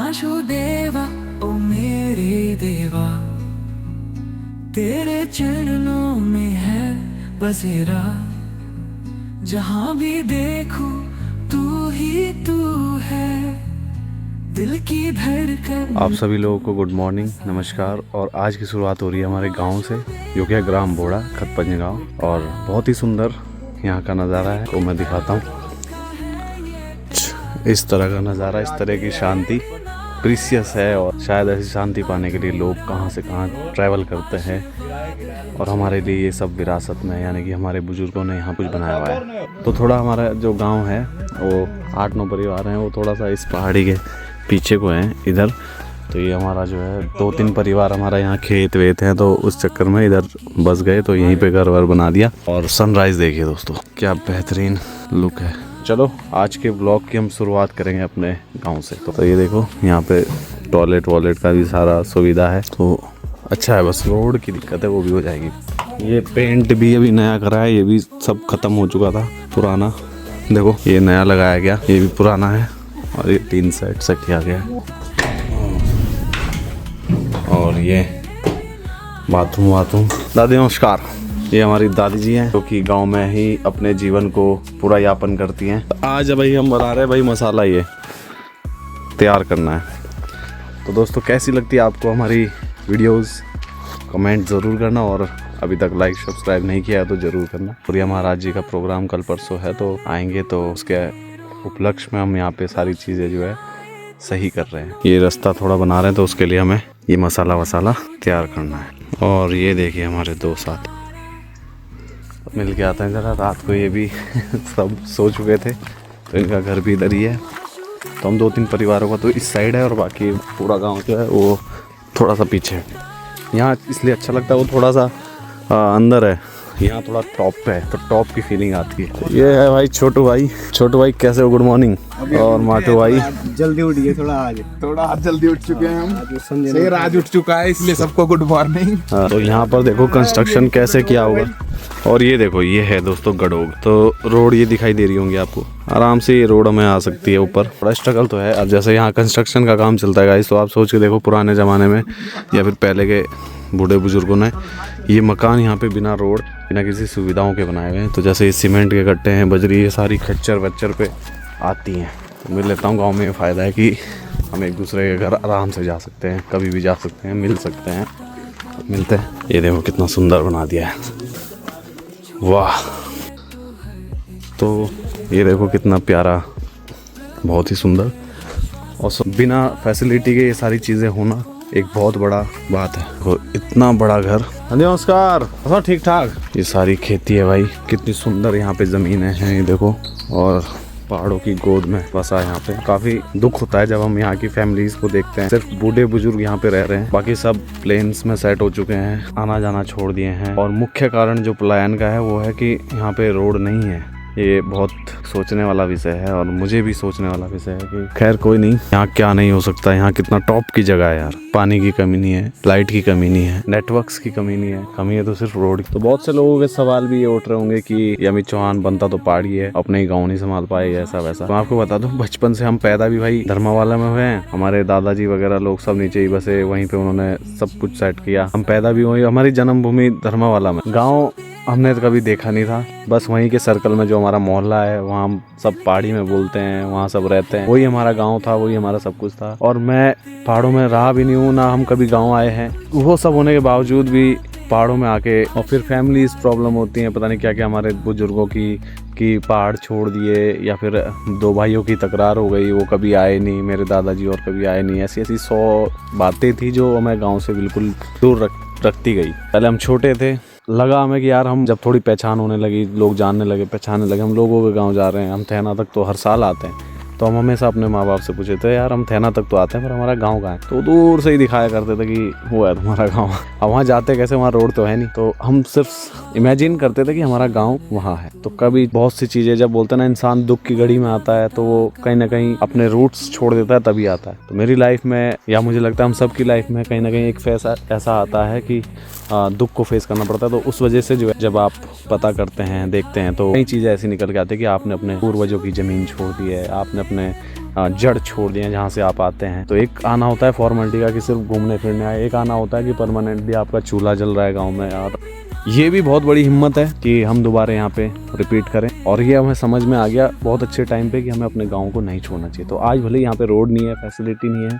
वासुदेवा ओ मेरे देवा, तेरे चरणों में है बसेरा, जहाँ भी देखूं तू ही तू है, दिल की धड़कन। आप सभी लोगों को गुड मॉर्निंग, नमस्कार। और आज की शुरुआत हो रही है हमारे गांव से, जो कि है ग्राम बोड़ा खतपंज गांव। और बहुत ही सुंदर यहाँ का नज़ारा है, तो मैं दिखाता हूँ। इस तरह का नज़ारा, इस तरह की शांति प्रीसियस है। और शायद ऐसी शांति पाने के लिए लोग कहाँ से कहाँ ट्रैवल करते हैं। और हमारे लिए ये सब विरासत में, यानी कि हमारे बुजुर्गों ने यहाँ कुछ बनाया हुआ है। तो थोड़ा हमारा जो गांव है वो 8-9 परिवार हैं, वो थोड़ा सा इस पहाड़ी के पीछे को हैं इधर। तो ये हमारा जो है 2-3 परिवार हमारा यहाँ खेत वेत हैं, तो उस चक्कर में इधर बस गए, तो यहीं पे घर वर बना दिया। और सनराइज़ देखिए दोस्तों, क्या बेहतरीन लुक है। चलो आज के ब्लॉग की हम शुरुआत करेंगे अपने गांव से। तो ये देखो, यहाँ पे टॉयलेट वॉलेट का भी सारा सुविधा है, तो अच्छा है। बस रोड की दिक्कत है, वो भी हो जाएगी। ये पेंट भी अभी नया करा है, ये भी सब खत्म हो चुका था पुराना। देखो ये नया लगाया गया, ये भी पुराना है। और ये 3 सेट से किया गया है। और ये बाथरूम। दादी नमस्कार। ये हमारी दादी जी हैं, जो कि गांव में ही अपने जीवन को पूरा यापन करती हैं। तो आज भाई हम बना रहे हैं भाई मसाला, ये तैयार करना है। तो दोस्तों कैसी लगती है आपको हमारी वीडियोस, कमेंट ज़रूर करना। और अभी तक लाइक सब्सक्राइब नहीं किया है तो ज़रूर करना। और ये महाराज जी का प्रोग्राम कल परसों है, तो आएंगे, तो उसके उपलक्ष्य में हम यहाँ पे सारी चीज़ें जो है सही कर रहे हैं। ये रास्ता थोड़ा बना रहे हैं, तो उसके लिए हमें ये मसाला वसाला तैयार करना है। और ये देखिए हमारे 2 साथी मिल के आते हैं ज़रा। रात को ये भी सब सो चुके थे, तो इनका घर भी इधर ही है। तो हम 2-3 परिवारों का तो इस साइड है, और बाकी पूरा गांव जो है वो थोड़ा सा पीछे है। यहाँ इसलिए अच्छा लगता है, वो थोड़ा सा अंदर है, यहाँ थोड़ा टॉप पे है, तो टॉप की फीलिंग आती है। ये है भाई छोटू भाई कैसे हो? Good morning. और माटू भाई जल्दी उठिए, थोड़ा जल्दी उठ चुके हैं हम। सही राज उठ चुका है, इसलिए सबको गुड मॉर्निंग। तो यहाँ पर देखो कंस्ट्रक्शन कैसे किया होगा। और ये देखो, ये है दोस्तों गडोग। तो रोड ये दिखाई दे रही होंगी आपको, आराम से ये रोड हमें आ सकती है ऊपर। थोड़ा स्ट्रगल तो है। अब जैसे यहाँ कंस्ट्रक्शन का काम चलता है गाइस, तो आप सोच के देखो पुराने ज़माने में या फिर पहले के बूढ़े बुजुर्गों ने ये मकान यहाँ पे बिना रोड, बिना किसी सुविधाओं के बनाए हुए हैं। तो जैसे ये सीमेंट के गट्टे हैं, बजरी, ये सारी खच्चर वच्चर पे आती हैं। तो मैं लेता हूँ गाँव में ये फ़ायदा है कि हम एक दूसरे के घर आराम से जा सकते हैं, कभी भी जा सकते हैं, मिल सकते हैं। मिलते हैं। ये देखो कितना सुंदर बना दिया है, वाह। तो ये देखो कितना प्यारा, बहुत ही सुंदर। और बिना फैसिलिटी के ये सारी चीज़ें होना एक बहुत बड़ा बात है। तो इतना बड़ा घर। नमस्कार। सब ठीक ठाक। ये सारी खेती है भाई, कितनी सुंदर यहाँ पे ज़मीनें हैं, ये देखो। और पहाड़ों की गोद में बसा यहाँ पे। काफ़ी दुख होता है जब हम यहाँ की फैमिलीज को देखते हैं। सिर्फ बूढ़े बुजुर्ग यहाँ पे रह रहे हैं, बाकी सब प्लेन्स में सेट हो चुके हैं, आना जाना छोड़ दिए हैं। और मुख्य कारण जो पलायन का है वो है कि यहाँ पे रोड नहीं है। ये बहुत सोचने वाला विषय है, और मुझे भी सोचने वाला विषय है कि खैर कोई नहीं, यहाँ क्या नहीं हो सकता। यहाँ कितना टॉप की जगह है यार। पानी की कमी नहीं है, लाइट की कमी नहीं है, नेटवर्क्स की कमी नहीं है, कमी है तो सिर्फ रोड की। तो बहुत से लोगों के सवाल भी ये उठ रहे होंगे कि अमित चौहान बनता तो पहाड़ी है, अपने ही गाँव नहीं संभाल पाए, ऐसा वैसा। मैं आपको बता दूं, बचपन से हम पैदा भी भाई धर्मावाला में हुए हैं। हमारे दादाजी वगैरह लोग सब नीचे ही बसे, वहीं पे उन्होंने सब कुछ सेट किया। हम पैदा भी वही, हमारी जन्मभूमि धर्मावाला में। गाँव हमने तो कभी देखा नहीं था, बस वहीं के सर्कल में जो हमारा मोहल्ला है, वहाँ हम सब पहाड़ी में बोलते हैं, वहाँ सब रहते हैं। वही हमारा गांव था, वही हमारा सब कुछ था। और मैं पहाड़ों में रहा भी नहीं हूँ, ना हम कभी गांव आए हैं। वो सब होने के बावजूद भी पहाड़ों में आके, और फिर फैमिलीज प्रॉब्लम होती हैं, पता नहीं क्या क्या हमारे बुजुर्गों की, कि पहाड़ छोड़ दिए, या फिर 2 भाइयों की तकरार हो गई, वो कभी आए नहीं, मेरे दादाजी और कभी आए नहीं। ऐसी 100 बातें थी जो हमें गाँव से बिल्कुल दूर रखती गई। पहले हम छोटे थे, लगा हमें कि यार हम जब थोड़ी पहचान होने लगी, लोग जानने लगे, पहचानने लगे, हम लोगों के गांव जा रहे हैं। हम थैना तक तो हर साल आते हैं। तो हम हमेशा अपने माँ बाप से पूछे थे, यार हम थैना तक तो आते हैं, पर हमारा गांव कहाँ है? तो दूर से ही दिखाया करते थे कि वो है तुम्हारा गांव। अब वहाँ जाते कैसे, वहाँ रोड तो है नहीं। तो हम सिर्फ इमेजिन करते थे कि हमारा गांव वहाँ है। तो कभी बहुत सी चीज़ें, जब बोलते ना इंसान दुख की घड़ी में आता है, तो वो कहीं ना कहीं अपने रूट्स छोड़ देता है, तभी आता है। तो मेरी लाइफ में, या मुझे लगता है हम सब की लाइफ में कहीं ना कहीं एक फेस ऐसा आता है कि दुख को फेस करना पड़ता है। तो उस वजह से जो है, जब आप पता करते हैं, देखते हैं, तो कई चीज़ें ऐसी निकल के आती है कि आपने अपने पूर्वजों की ज़मीन छोड़ दी है, आपने अपने जड़ छोड़ दिए जहाँ से आप आते हैं। तो एक आना होता है फॉर्मेलिटी का कि सिर्फ घूमने फिरने आए, एक आना होता है कि परमानेंटली आपका चूल्हा जल रहा है गाँव में। और ये भी बहुत बड़ी हिम्मत है कि हम दोबारा यहाँ पे रिपीट करें, और ये हमें समझ में आ गया बहुत अच्छे टाइम पे कि हमें अपने गांव को नहीं छोड़ना चाहिए। तो आज भले यहाँ पे रोड नहीं है, फैसिलिटी नहीं है,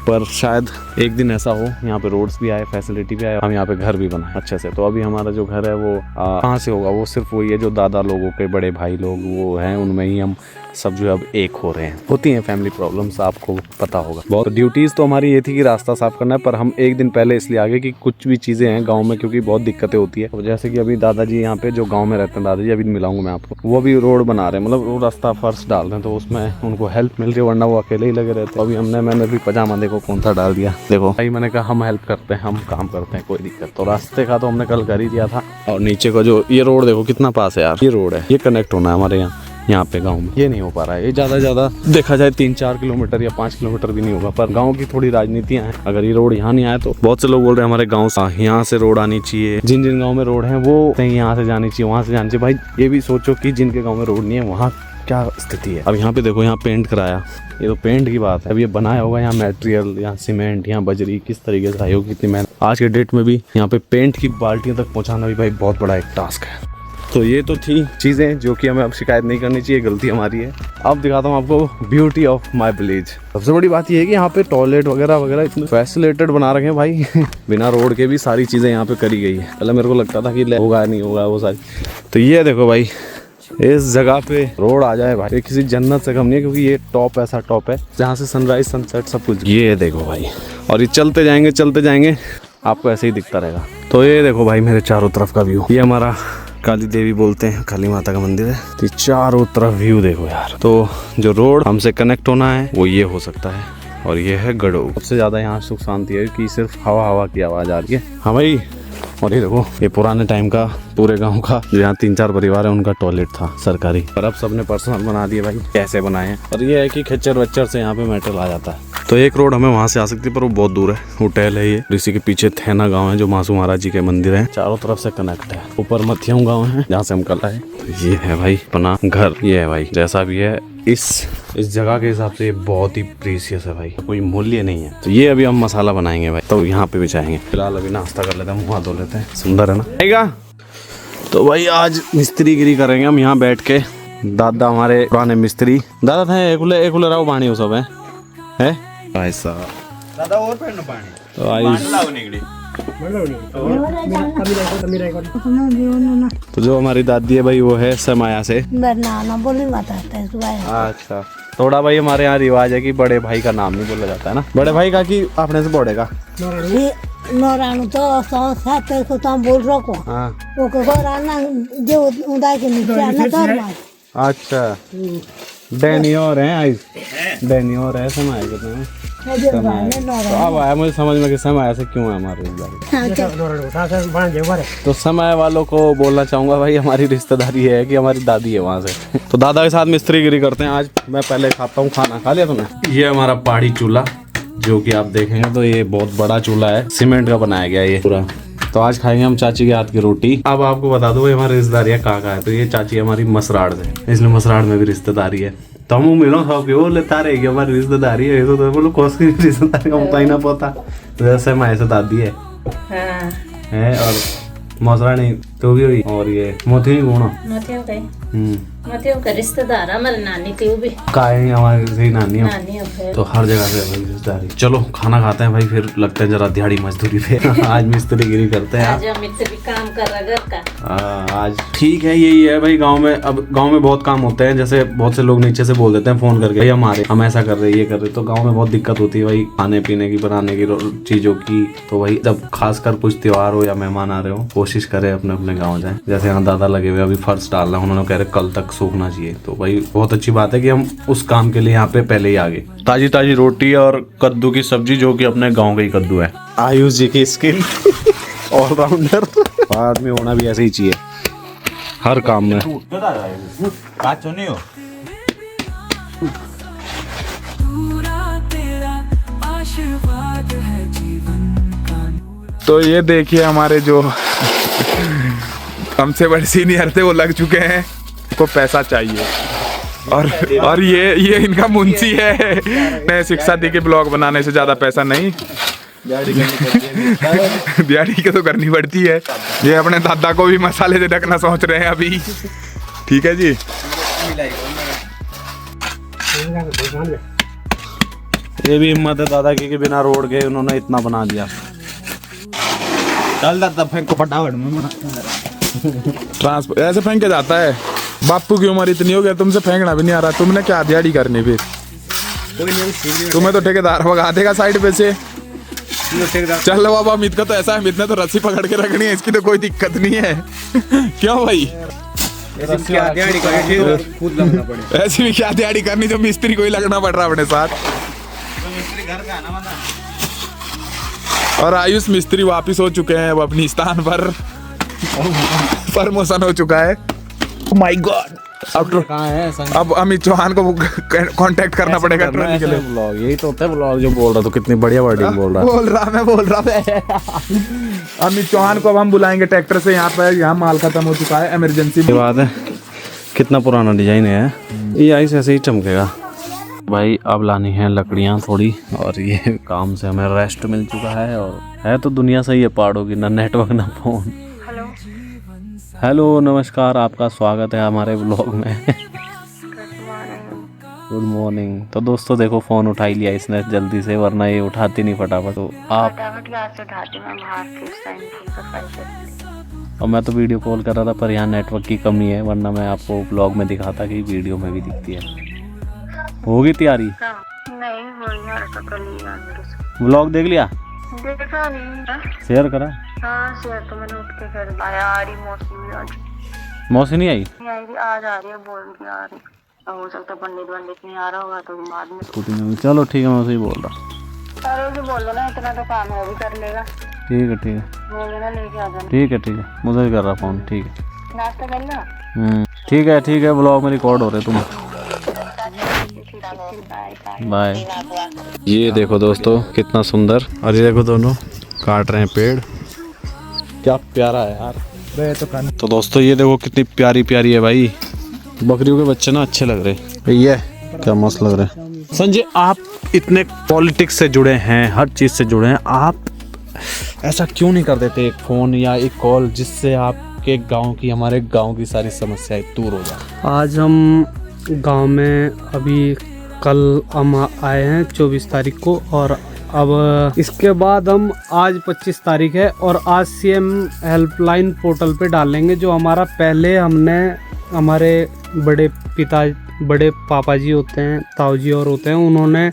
पर शायद एक दिन ऐसा हो यहाँ पे रोड्स भी आए, फैसिलिटी भी आए, हम यहाँ पे घर भी बनाए अच्छे से। तो अभी हमारा जो घर है वो कहाँ से होगा, वो सिर्फ वही है जो दादा लोगों के बड़े भाई लोग वो हैं, उनमें ही हम सब जो अब एक हो रहे हैं। होती हैं फैमिली प्रॉब्लम्स, आपको पता होगा। बहुत ड्यूटीज़ तो हमारी ये थी कि रास्ता साफ करना है, पर हम एक दिन पहले इसलिए आगे कि कुछ भी चीज़ें हैं गांव में क्योंकि बहुत दिक्कतें होती है। जैसे कि अभी दादाजी यहाँ पे जो गांव में रहते हैं, दादाजी अभी मिलाऊंगा मैं आपको, वो भी रोड बना रहे हैं, मतलब वो रास्ता फर्श डाल रहे हैं, तो उसमें उनको हेल्प मिल रही है, वरना वो अकेले ही लगे रहते। तो अभी मैंने भी पजामा देखो कौन सा डाल दिया, देखो भाई मैंने कहा हम हेल्प करते हैं, हम काम करते हैं, कोई दिक्कत। तो रास्ते का तो हमने कल कर ही दिया था। और नीचे का जो ये रोड देखो कितना पास है यार, ये रोड है, ये कनेक्ट होना है हमारे यहाँ पे गांव में, ये नहीं हो पा रहा है। ये ज़्यादा देखा जाए 3-4 किलोमीटर या 5 किलोमीटर भी नहीं होगा, पर गांव की थोड़ी राजनीतियाँ हैं। अगर ये रोड यहाँ नहीं आया तो बहुत से लोग बोल रहे हैं हमारे गांव से यहाँ से रोड आनी चाहिए, जिन जिन गांव में रोड है वो कहीं यहाँ से जानी चाहिए, वहाँ से जानी चाहिए। भाई ये भी सोचो कि जिनके गाँव में रोड नहीं है वहाँ क्या स्थिति है। अब यहाँ पे देखो, यहाँ पेंट कराया, ये तो पेंट की बात है। अब ये बनाया होगा यहाँ मटेरियल, यहाँ सीमेंट, यहाँ बजरी, किस तरीके से आई होगी कितनी मेहनत। आज के डेट में भी यहाँ पे पेंट की बाल्टियों तक पहुँचाना भी भाई बहुत बड़ा एक टास्क है। तो ये तो थी चीज़ें जो कि हमें अब शिकायत नहीं करनी चाहिए, गलती हमारी है। अब दिखाता हूँ आपको ब्यूटी ऑफ माय विलेज। सबसे बड़ी बात ये है कि यहाँ पे टॉयलेट वगैरह इतने फैसिलिटेटेड बना रखे हैं भाई बिना रोड के भी सारी चीज़ें यहाँ पे करी गई है। पहले मेरे को लगता था कि होगा नहीं होगा वो सारी। तो ये देखो भाई, इस जगह पे रोड आ जाए भाई, किसी जन्नत से कम नहीं है, क्योंकि ये टॉप ऐसा टॉप है जहाँ से सनराइज सनसेट सब कुछ। ये देखो भाई, और ये चलते जाएंगे आपको ऐसे ही दिखता रहेगा। तो ये देखो भाई मेरे चारों तरफ का व्यू, ये हमारा काली देवी बोलते हैं, काली माता का मंदिर है। तो चारों तरफ व्यू देखो यार। तो जो रोड हमसे कनेक्ट होना है वो ये हो सकता है, और ये है गड़ो। सबसे ज्यादा यहाँ सुख शांति है कि सिर्फ हवा की आवाज आ रही है। हाँ भाई, और ये देखो ये पुराने टाइम का पूरे गांव का जो यहाँ 3-4 परिवार है उनका टॉयलेट था सरकारी, पर अब सबने पर्सनल बना दिए भाई, कैसे बनाए हैं। और ये है कि खच्चर वच्चर से यहाँ पे मेटल आ जाता है। तो एक रोड हमें वहाँ से आ सकती है, पर वो बहुत दूर है, होटल है ये। इसी के पीछे थैना गांव है जो मासू महाराज जी के मंदिर है, चारों तरफ से कनेक्ट है। ऊपर मथिया गांव है जहाँ से हम कल आए। तो ये है भाई अपना घर, ये है भाई जैसा भी है इस जगह के हिसाब से बहुत ही प्रीशियस है भाई, कोई मूल्य नहीं है। तो ये अभी हम मसाला बनाएंगे भाई, तो यहाँ पे बिछाएंगे। फिलहाल अभी नाश्ता कर लेते हैं, मुँह धो लेते हैं, सुंदर है ना आएगा। तो भाई आज मिस्त्रीगिरी करेंगे हम यहाँ बैठ के। दादा हमारे पुराने मिस्त्री दादा थे, एक राव पानी सब है भाई साहब। दादा और पेड़ पानी तो आई तो जो हमारी दादी है भाई वो है समाया से। अच्छा, थोड़ा भाई हमारे यहाँ रिवाज है कि बड़े भाई का नाम नहीं बोला जाता है ना, बड़े भाई का कि आपने से बड़े का नौराणु तो को तुम बोल रखो। हाँ वो आना जो उदाई के नीचे आना तो अच्छा, डैनी और है आज, डैनी और है समाया कितने तो अब आया मुझे समझ में कि समय ऐसे क्यों है हमारे रिश्तेदारी। तो समय वालों को बोलना चाहूँगा भाई हमारी रिश्तेदारी है कि हमारी दादी है वहाँ से। तो दादा के साथ मिस्त्रीगिरी करते हैं आज। मैं पहले खाता हूँ खाना। खा लिया तुमने? ये हमारा पहाड़ी चूल्हा जो कि आप देखेंगे तो ये बहुत बड़ा चूल्हा है, सीमेंट का बनाया गया ये पूरा। तो आज खाएंगे हम चाची के हाथ की रोटी। अब आपको बता दो हमारी रिश्तेदारी है कहाँ है। तो ये चाची हमारी मसराड़ से, इसलिए मसराड़ में भी रिश्तेदारी है। तो हम मिलो सब वो लेता रहेगी हमारी रिश्तेदारी है। तो बोलो कौन सी रिश्तेदारी का मुता ही ना पता। तो जैसे हमारे से दादी है और मसराड़ी तो भी हुई, और ये मोती मोतियों का रिश्तेदार हमारे नानी थे वो भी काहे हमारी सही नानी है। तो हर जगह से भाई रिश्तेदारी। चलो खाना खाते हैं भाई, फिर लगते हैं जरा दिहाड़ी मजदूरी पे। आज मिस्त्रीगिरी करते हैं। आज मिस्त्री काम कर रहा घर का। आज ठीक है, यही है भाई गांव में। अब गांव में बहुत काम होते हैं, जैसे बहुत से लोग नीचे से बोल देते हैं फोन करके भाई हम ऐसा कर रहे ये कर रहे। तो गाँव में बहुत दिक्कत होती है भाई खाने पीने की, बनाने की चीजों की। तो भाई जब खासकर कुछ त्योहार हो या मेहमान आ रहे हो, कोशिश करें अपने अपने गाँव जाए। जैसे यहाँ दादा लगे हुए अभी फर्श डालना, उन्होंने कह रहे कल तक सूखना चाहिए। तो भाई बहुत अच्छी बात है कि हम उस काम के लिए यहाँ पे पहले ही आ गए। ताजी ताजी रोटी और कद्दू की सब्जी जो कि अपने गांव का ही कद्दू है। आयुष जी की स्किल ऑलराउंडर। आदमी होना भी ऐसे ही चाहिए हर काम में। तो ये देखिए हमारे जो हमसे बड़े सीनियर थे वो लग चुके हैं, को पैसा चाहिए। और ये इनका मुंशी है। ने शिक्षा दी कि ब्लॉग बनाने से ज्यादा पैसा नहीं, दिहाड़ी के तो करनी पड़ती है। ये अपने दादा को भी मसाले से ढकना सोच रहे हैं अभी। ठीक है जी। ये भी हिम्मत है दादा की कि बिना रोड के उन्होंने इतना बना दिया। चल दादा फेंक को फटाफट में ट्रांसपोर्ट ऐसे फेंक के जाता है। बापू की उम्र इतनी हो गया, तुमसे फेंकना भी नहीं आ रहा। तुमने क्या दिहाड़ी करनी फिर? तुम्हें तो ठेकेदार भगा देगा साइड पे से। चल बाबा, अमित का तो ऐसा है, अमित ने तो रस्सी पकड़ के रखनी है, इसकी तो कोई दिक्कत नहीं है। क्यों भाई? ऐसी भी क्या दिहाड़ी करनी जो मिस्त्री को ही लगना पड़ रहा अपने साथ। और आयुष मिस्त्री वापिस हो चुके हैं अब अपनी स्थान पर। प्रमोशन हो चुका है। माय गॉड, अब अमित चौहान को कांटेक्ट करना पड़ेगा ट्रॉली के लिए। ब्लॉग यही तो होता है ब्लॉग जो बोल रहा। तो कितनी बढ़िया वर्डिंग बोल रहा है। अमित चौहान को अब हम बुलाएंगे ट्रैक्टर से यहाँ पर। यहाँ माल खत्म हो चुका है, इमरजेंसी ये बात है। कितना पुराना डिजाइन है ये, आइस ऐसे ही चमकेगा। भाई अब लानी है लकड़ियाँ थोड़ी, और ये काम से हमें रेस्ट मिल चुका है। और है तो दुनिया सही है पहाड़ों की, ना नेटवर्क ना फोन। हेलो नमस्कार, आपका स्वागत है हमारे ब्लॉग में। Good morning. तो दोस्तों देखो, फ़ोन उठा ही लिया इसने जल्दी से, वरना ये उठाती नहीं फटाफट। तो आप और मैं तो वीडियो कॉल कर रहा था, पर यहाँ नेटवर्क की कमी है, वरना मैं आपको ब्लॉग में दिखाता कि वीडियो में भी दिखती है। होगी तैयारी? नहीं ब्लॉग देख लिया? देखा नहीं। शेयर करा? हाँ शेयर तो मैंने उठ के कर दिया। आ रही मौसमी आज। मौसी नहीं आई? नहीं आई थी, आज आ रही है, बोल के आ रही। अब हो सकता है पंडित नहीं आ रहा होगा तो बाद में। चलो ठीक है, मैं उसे ही बोल रहा। अरे उसे बोल दो ना, इतना तो काम है, वो भी कर लेगा। ठीक है बोल देना लेके आ जाना। ठीक है मुझे ही कर रहा फ़ोन। ठीक है, नाश्ता कर लो। ठीक है ब्लॉग में रिकॉर्ड हो रहे तुम। बाय। ये देखो दोस्तों कितना सुंदर, और ये देखो दोनों काट रहे हैं पेड़। क्या प्यारा है यार। तो दोस्तों ये देखो कितनी प्यारी प्यारी है भाई। बकरियों के बच्चे ना अच्छे लग रहे। ये क्या मस्त लग रहे हैं। संजय, आप इतने पॉलिटिक्स से जुड़े हैं, हर चीज़ से जुड़े हैं, आप ऐसा क्यों नहीं कर देते एक फ़ोन या एक कॉल जिससे आपके गांव की, हमारे गांव की सारी समस्याएं दूर हो जाए? आज हम गांव में अभी कल हम आए हैं 24 तारीख को, और अब इसके बाद हम आज 25 तारीख है, और आज सीएम हेल्पलाइन पोर्टल पे डालेंगे। जो हमारा पहले हमने हमारे बड़े पापा जी होते हैं, ताऊ जी और होते हैं, उन्होंने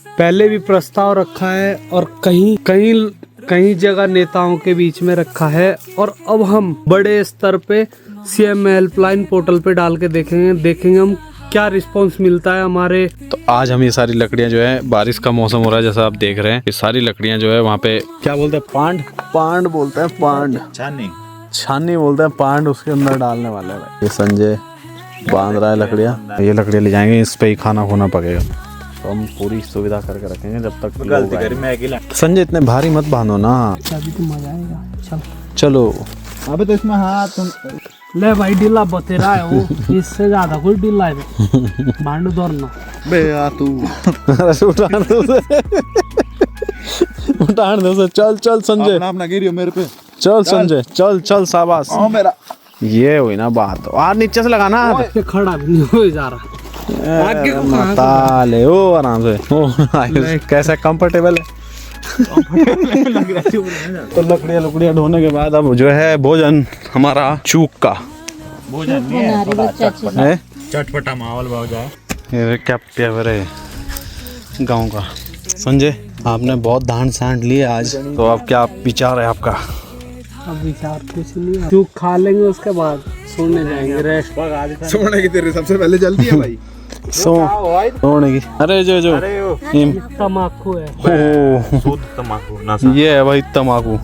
पहले भी प्रस्ताव रखा है और कहीं जगह नेताओं के बीच में रखा है, और अब हम बड़े स्तर पे सीएम हेल्पलाइन पोर्टल पे डाल के देखेंगे हम क्या रिस्पांस मिलता है हमारे। तो आज हम ये सारी लकड़ियां जो है, बारिश का मौसम हो रहा है जैसा आप देख रहे हैं, ये सारी लकड़ियां जो है वहाँ पे क्या बोलते हैं, पांड बोलते हैं, पांड छानी बोलते हैं, पांड, उसके अंदर डालने वाले हैं। ये संजय बांध रहा है लकड़ियां। ये लकड़ियां ले जाएंगे, इस पे ही खाना खोना पकेगा। तो हम पूरी सुविधा करके रखेंगे जब तक लोग आएंगे। संजय इतने भारी मत बांधो ना, अभी तो मजा आएगा। चलो। अबे तो इसमें हाथ ले भाई, ढीला बतेरा है वो, इससे ज्यादा कोई ढीला है मांडू दौड़ना। बे आ तू उठान दो से। चल संजय, अपना गिरियो मेरे पे। चल संजय, चल शाबाश। मेरा ये हुई ना बात। और नीचे से लगाना, खड़ा भी नहीं हो जा रहा। माता ले ओ आराम से। कैसा कंफर्टेबल है? तो लकड़ियाँ ढोने के बाद अब जो है भोजन हमारा चूक का है, चटपटा माहौल हो जाए। ये क्या प्यार है गाँव का। संजय, आपने बहुत धान सांड लिए आज, तो अब क्या विचार है आपका? अब विचार कुछ नहीं है, चूक खा लेंगे उसके बाद सोने जाएंगे, रेस्ट। सोने की तेरे सबसे पहले जल्दी है भाई। सोने की। अरे जो तम्बाकू है, तम्बाकू ये है भाई, तम्बाकू।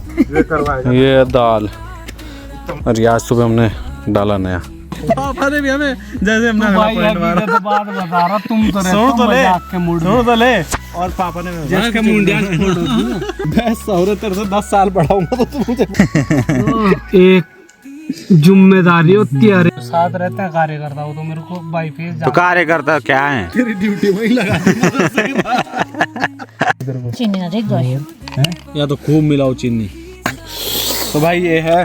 ये है दाल, और आज सुबह हमने डाला नया। पापा ने भी हमें जैसे हमने भाई तो बात बता रहा, तुम तो मजाक के मूड में। और पापा ने जिसके मुंडिया छोड़ो तेरे से 10 साल बढ़ाऊंगा तो तू मुझे एक जिम्मेदारी होती है, साथ रहते हैं कार्यकर्ता, वो तो मेरे को वाइफ तो कार्यकर्ता क्या है? चीनी ना देख गए या तो खूब मिलाओ चीनी। तो भाई ये है,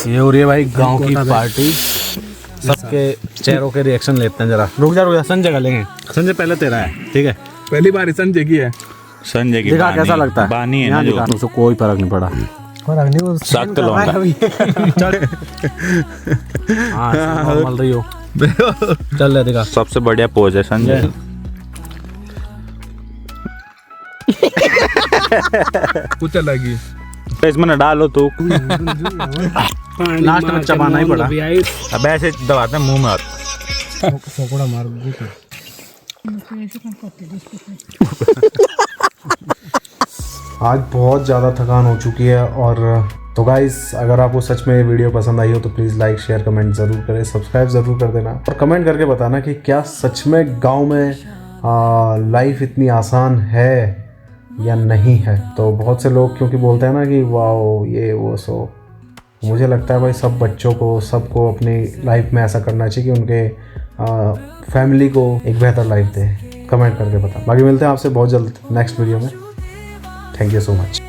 ये हो रही है भाई गांव की पार्टी। सबके चेहरों के रिएक्शन लेते हैं जरा। रुक जा संजय का लेंगे। संजय पहले तेरा है, ठीक है? पहली बार संजय की है। संजय की दिखा बानी, कैसा लगता है? बानी है ना यहाँ जो। दिखा, उसको कोई फर्क नहीं पड़ा। सख्त लौंडा। हाँ नॉर्मल रही हो। चल ले दिखा। सबसे बढ़िया पोज है संजय। कुछ लगी तो इसमें न डालो तो लास्ट में चबाना ही पड़ा। अब ऐसे दबाते हैं मुंह में। आज बहुत ज़्यादा थकान हो चुकी है। और तो गाइस, अगर आपको सच में ये वीडियो पसंद आई हो तो प्लीज़ लाइक शेयर कमेंट ज़रूर करें, सब्सक्राइब ज़रूर कर देना और कमेंट करके बताना कि क्या सच में गांव में लाइफ इतनी आसान है या नहीं है। तो बहुत से लोग क्योंकि बोलते हैं ना कि वाओ ये वो सो, मुझे लगता है भाई सब बच्चों को, सबको अपनी लाइफ में ऐसा करना चाहिए कि उनके फैमिली को एक बेहतर लाइफ दे। कमेंट करके बता। बाकी मिलते हैं आपसे बहुत जल्द नेक्स्ट वीडियो में। Thank you so much.